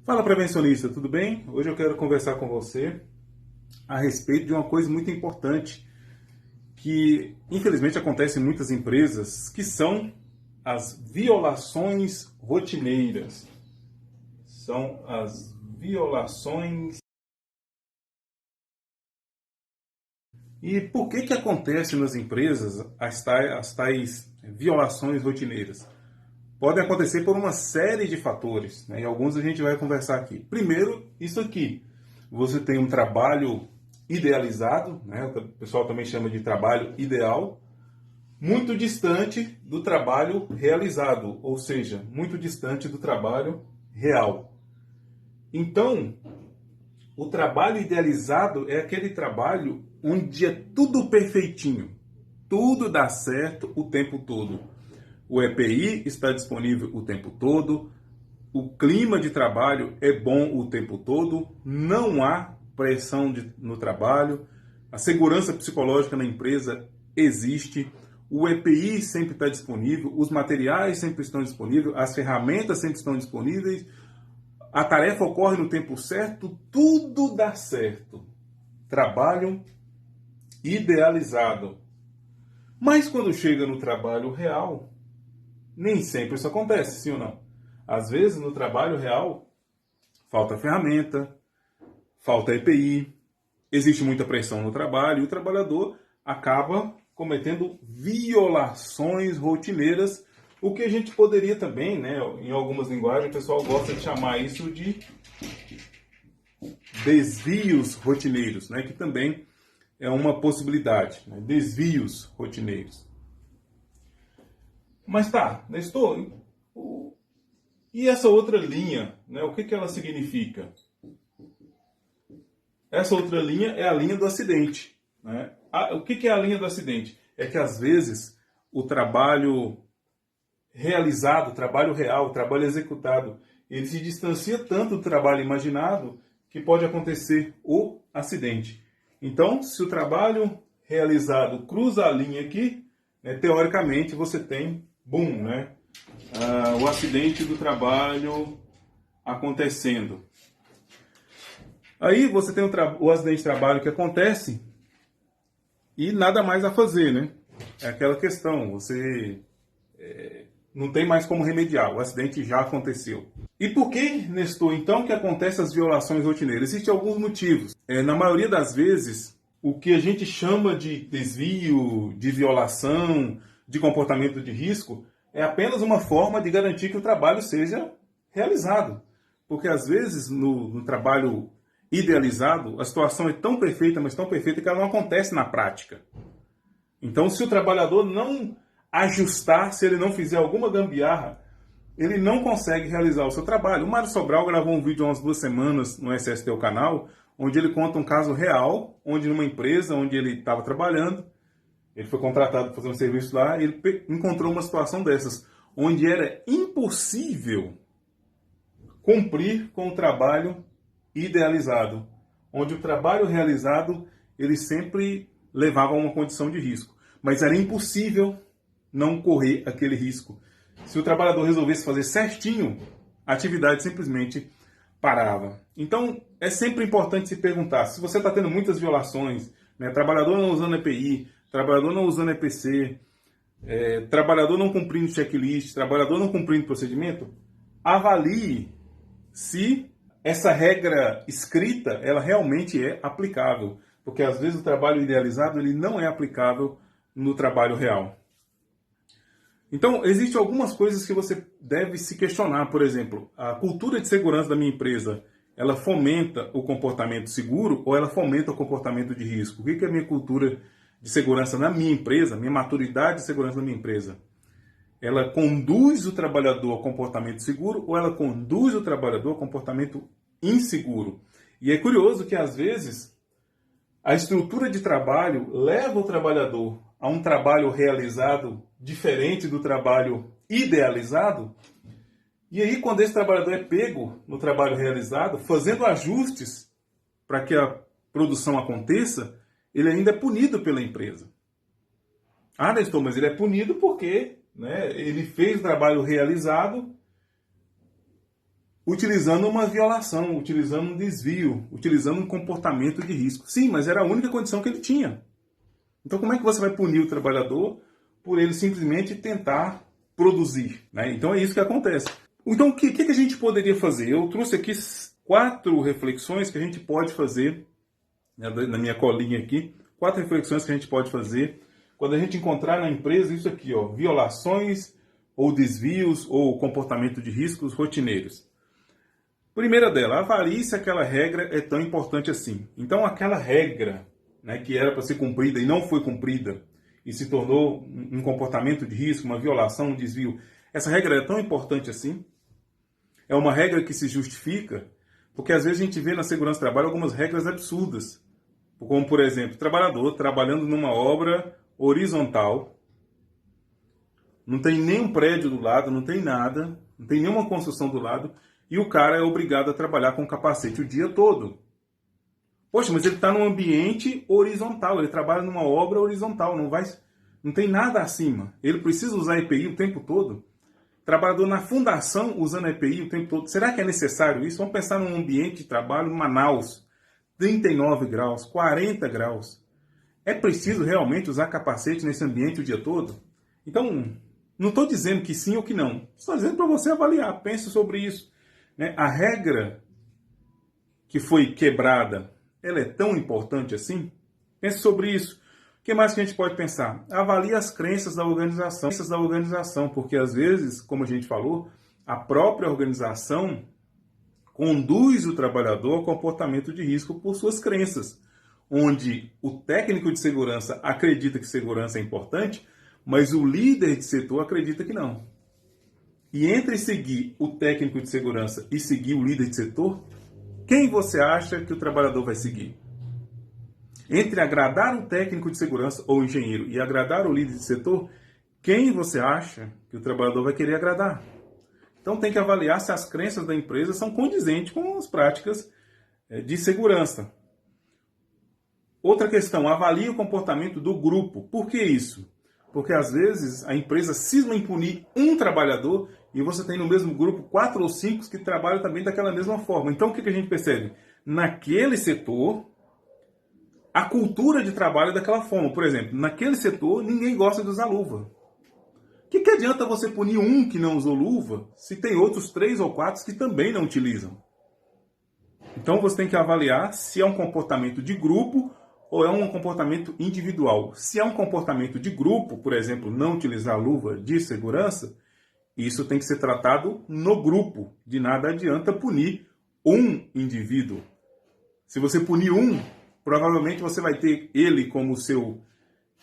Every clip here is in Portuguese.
Fala, prevencionista, tudo bem? Hoje eu quero conversar com você a respeito de uma coisa muito importante que infelizmente acontece em muitas empresas, que são as violações rotineiras. São as violações. E por que acontece nas empresas as tais violações rotineiras? Podem acontecer por uma série de fatores, né? E alguns a gente vai conversar aqui. Primeiro, isso aqui. Você tem um trabalho idealizado, né? O pessoal também chama de trabalho ideal, muito distante do trabalho realizado, ou seja, muito distante do trabalho real. Então, o trabalho idealizado é aquele trabalho onde é tudo perfeitinho, tudo dá certo o tempo todo. O EPI está disponível o tempo todo, o clima de trabalho é bom o tempo todo, não há pressão no trabalho, a segurança psicológica na empresa existe, o EPI sempre está disponível, os materiais sempre estão disponíveis, as ferramentas sempre estão disponíveis, a tarefa ocorre no tempo certo, tudo dá certo. Trabalho idealizado. Mas quando chega no trabalho real, nem sempre isso acontece, sim ou não? Às vezes, no trabalho real, falta ferramenta, falta EPI, existe muita pressão no trabalho e o trabalhador acaba cometendo violações rotineiras, o que a gente poderia também, né, em algumas linguagens, o pessoal gosta de chamar isso de desvios rotineiros, né, que também é uma possibilidade, né, desvios rotineiros. Mas tá, Nestor, e essa outra linha, né, o que ela significa? Essa outra linha é a linha do acidente. Né? O que é a linha do acidente? É que às vezes o trabalho realizado, o trabalho real, o trabalho executado, ele se distancia tanto do trabalho imaginado que pode acontecer o acidente. Então, se o trabalho realizado cruza a linha aqui, né, teoricamente você tem, boom, né, o acidente do trabalho acontecendo. Aí você tem o acidente de trabalho que acontece e nada mais a fazer, né? É aquela questão, você não tem mais como remediar, o acidente já aconteceu. E por que, Nestor, então, que acontecem as violações rotineiras? Existem alguns motivos. Na maioria das vezes, o que a gente chama de desvio, de violação, de comportamento de risco, é apenas uma forma de garantir que o trabalho seja realizado. Porque às vezes no trabalho idealizado, a situação é tão perfeita, mas tão perfeita que ela não acontece na prática. Então, se o trabalhador não ajustar, se ele não fizer alguma gambiarra, ele não consegue realizar o seu trabalho. O Mário Sobral gravou um vídeo há umas 2 semanas no SST canal, onde ele conta um caso real, onde numa empresa onde ele estava trabalhando, ele foi contratado para fazer um serviço lá, e ele encontrou uma situação dessas, onde era impossível cumprir com o trabalho idealizado, onde o trabalho realizado ele sempre levava a uma condição de risco, mas era impossível não correr aquele risco. Se o trabalhador resolvesse fazer certinho, a atividade simplesmente parava. Então, é sempre importante se perguntar, se você está tendo muitas violações, né, trabalhador não usando EPI, trabalhador não usando EPC, trabalhador não cumprindo checklist, trabalhador não cumprindo procedimento, avalie se essa regra escrita ela realmente é aplicável, porque às vezes o trabalho idealizado ele não é aplicável no trabalho real. Então, existem algumas coisas que você deve se questionar. Por exemplo, a cultura de segurança da minha empresa, ela fomenta o comportamento seguro ou ela fomenta o comportamento de risco? O que é a minha cultura de segurança na minha empresa, minha maturidade de segurança na minha empresa? Ela conduz o trabalhador ao comportamento seguro ou ela conduz o trabalhador ao comportamento inseguro? E é curioso que, às vezes, a estrutura de trabalho leva o trabalhador a um trabalho realizado diferente do trabalho idealizado. E aí, quando esse trabalhador é pego no trabalho realizado, fazendo ajustes para que a produção aconteça, ele ainda é punido pela empresa. Ah, Nestor, mas ele é punido porque, né, ele fez o trabalho realizado utilizando uma violação, utilizando um desvio, utilizando um comportamento de risco. Sim, mas era a única condição que ele tinha. Então como é que você vai punir o trabalhador por ele simplesmente tentar produzir, né? Então é isso que acontece. Então o que a gente poderia fazer? Eu trouxe aqui 4 reflexões que a gente pode fazer, né, na minha colinha aqui, 4 reflexões que a gente pode fazer quando a gente encontrar na empresa isso aqui, ó, violações ou desvios ou comportamento de riscos rotineiros. Primeira dela, avalie se aquela regra é tão importante assim. Então aquela regra, né, que era para ser cumprida e não foi cumprida e se tornou um comportamento de risco, uma violação, um desvio, essa regra é tão importante assim? É uma regra que se justifica? Porque às vezes a gente vê na segurança do trabalho algumas regras absurdas. Como, por exemplo, trabalhador trabalhando numa obra horizontal, não tem nenhum prédio do lado, não tem nada, não tem nenhuma construção do lado, e o cara é obrigado a trabalhar com capacete o dia todo. Poxa, mas ele está num ambiente horizontal, ele trabalha numa obra horizontal, não tem nada acima. Ele precisa usar EPI o tempo todo? Trabalhador na fundação usando EPI o tempo todo. Será que é necessário isso? Vamos pensar num ambiente de trabalho em Manaus, 39 graus, 40 graus. É preciso realmente usar capacete nesse ambiente o dia todo? Então, não estou dizendo que sim ou que não. Estou dizendo para você avaliar, pense sobre isso, né? A regra que foi quebrada, ela é tão importante assim? Pense sobre isso. O que mais que a gente pode pensar? Avalie as crenças da organização, porque às vezes, como a gente falou, a própria organização conduz o trabalhador ao comportamento de risco por suas crenças, onde o técnico de segurança acredita que segurança é importante, mas o líder de setor acredita que não. E entre seguir o técnico de segurança e seguir o líder de setor, quem você acha que o trabalhador vai seguir? Entre agradar o técnico de segurança ou o engenheiro e agradar o líder de setor, quem você acha que o trabalhador vai querer agradar? Então tem que avaliar se as crenças da empresa são condizentes com as práticas de segurança. Outra questão, avalie o comportamento do grupo. Por que isso? Porque às vezes a empresa cisma em punir um trabalhador e você tem no mesmo grupo 4 ou 5 que trabalham também daquela mesma forma. Então o que a gente percebe? Naquele setor, a cultura de trabalho é daquela forma. Por exemplo, naquele setor ninguém gosta de usar luva. O que adianta você punir um que não usou luva se tem outros 3 ou 4 que também não utilizam? Então você tem que avaliar se é um comportamento de grupo ou é um comportamento individual. Se é um comportamento de grupo, por exemplo, não utilizar luva de segurança, isso tem que ser tratado no grupo. De nada adianta punir um indivíduo. Se você punir um, provavelmente você vai ter ele como seu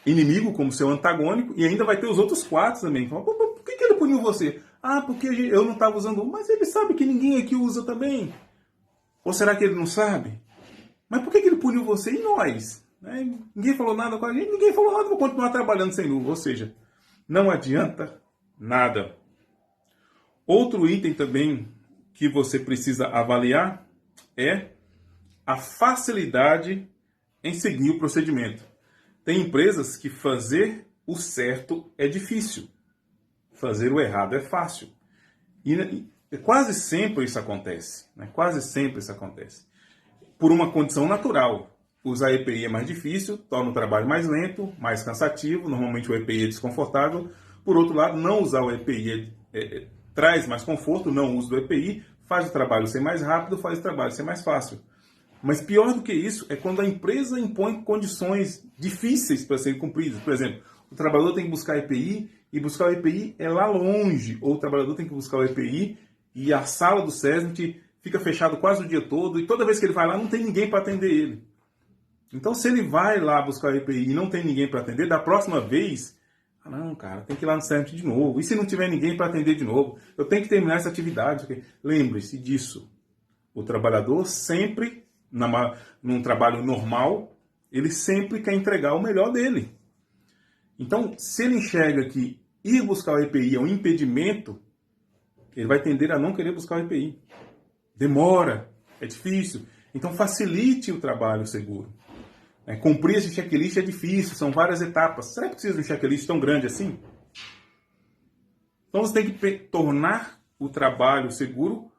inimigo, como seu antagônico, e ainda vai ter os outros 4 também. Por que ele puniu você? Ah, porque eu não estava usando um. Mas ele sabe que ninguém aqui usa também. Ou será que ele não sabe? Mas por que ele puniu você e nós? Ninguém falou nada com a gente, ninguém falou nada, vou continuar trabalhando sem luva. Ou seja, não adianta nada. Outro item também que você precisa avaliar é a facilidade em seguir o procedimento. Tem empresas que fazer o certo é difícil, fazer o errado é fácil. E quase sempre isso acontece, né? Quase sempre isso acontece. Por uma condição natural. Usar EPI é mais difícil, torna o trabalho mais lento, mais cansativo, normalmente o EPI é desconfortável. Por outro lado, não usar o EPI traz mais conforto, não uso do EPI, faz o trabalho ser mais rápido, faz o trabalho ser mais fácil. Mas pior do que isso é quando a empresa impõe condições difíceis para serem cumpridas. Por exemplo, o trabalhador tem que buscar EPI e buscar o EPI é lá longe. Ou o trabalhador tem que buscar o EPI e a sala do SESMIT fica fechada quase o dia todo e toda vez que ele vai lá não tem ninguém para atender ele. Então se ele vai lá buscar o EPI e não tem ninguém para atender, da próxima vez, não, cara, tem que ir lá no SESMIT de novo. E se não tiver ninguém para atender de novo? Eu tenho que terminar essa atividade. Lembre-se disso. O trabalhador sempre, num trabalho normal, ele sempre quer entregar o melhor dele. Então, se ele enxerga que ir buscar o EPI é um impedimento, ele vai tender a não querer buscar o EPI. Demora, é difícil. Então, facilite o trabalho seguro. Cumprir esse checklist é difícil, são várias etapas. Será que precisa de um checklist tão grande assim? Então, você tem que tornar o trabalho seguro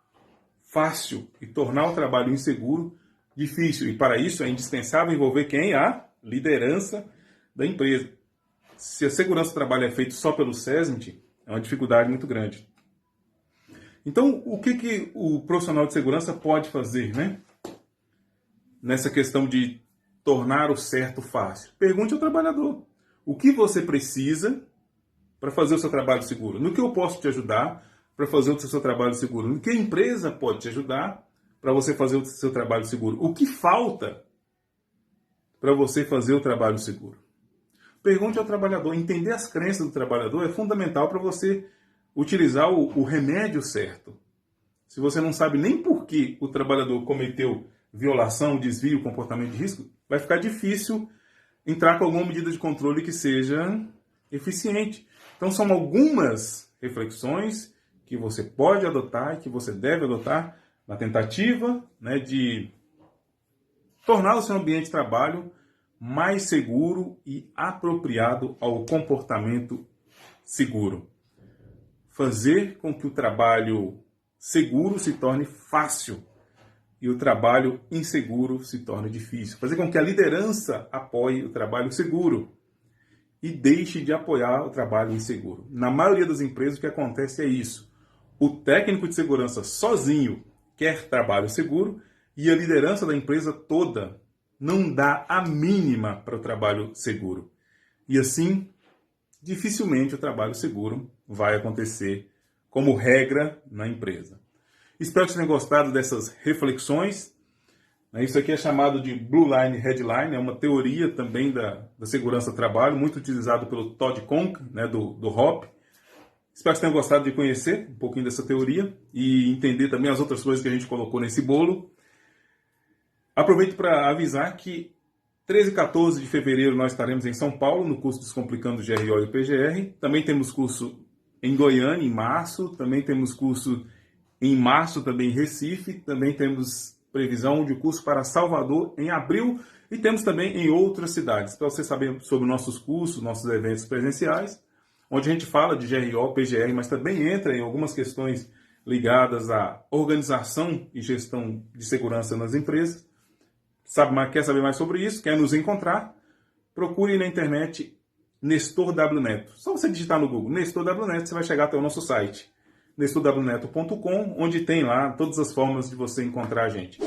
fácil e tornar o trabalho inseguro difícil. E para isso é indispensável envolver quem? A liderança da empresa. Se a segurança do trabalho é feita só pelo SESMIT, é uma dificuldade muito grande. Então, o que o profissional de segurança pode fazer, né? Nessa questão de tornar o certo fácil? Pergunte ao trabalhador. O que você precisa para fazer o seu trabalho seguro? No que eu posso te ajudar para fazer o seu trabalho seguro? No que a empresa pode te ajudar para você fazer o seu trabalho seguro? O que falta para você fazer o trabalho seguro? Pergunte ao trabalhador. Entender as crenças do trabalhador é fundamental para você utilizar o remédio certo. Se você não sabe nem por que o trabalhador cometeu violação, desvio, comportamento de risco, vai ficar difícil entrar com alguma medida de controle que seja eficiente. Então são algumas reflexões que você pode adotar e que você deve adotar na tentativa, né, de tornar o seu ambiente de trabalho mais seguro e apropriado ao comportamento seguro. Fazer com que o trabalho seguro se torne fácil e o trabalho inseguro se torne difícil. Fazer com que a liderança apoie o trabalho seguro e deixe de apoiar o trabalho inseguro. Na maioria das empresas o que acontece é isso. O técnico de segurança sozinho quer trabalho seguro e a liderança da empresa toda não dá a mínima para o trabalho seguro. E assim, dificilmente o trabalho seguro vai acontecer como regra na empresa. Espero que vocês tenham gostado dessas reflexões. Isso aqui é chamado de Blue Line Red Line, é uma teoria também da segurança do trabalho, muito utilizado pelo Todd Conk, né, do HOP. Espero que vocês tenham gostado de conhecer um pouquinho dessa teoria e entender também as outras coisas que a gente colocou nesse bolo. Aproveito para avisar que 13 e 14 de fevereiro nós estaremos em São Paulo, no curso Descomplicando o GRO e o PGR. Também temos curso em Goiânia, em março. Também temos curso em março, também em Recife. Também temos previsão de curso para Salvador em abril. E temos também em outras cidades. Para você saber sobre nossos cursos, nossos eventos presenciais, onde a gente fala de GRO, PGR, mas também entra em algumas questões ligadas à organização e gestão de segurança nas empresas. Quer saber mais sobre isso? Quer nos encontrar? Procure na internet Nestor W. Neto. Só você digitar no Google Nestor W. Neto, você vai chegar até o nosso site, nestorwneto.com, onde tem lá todas as formas de você encontrar a gente.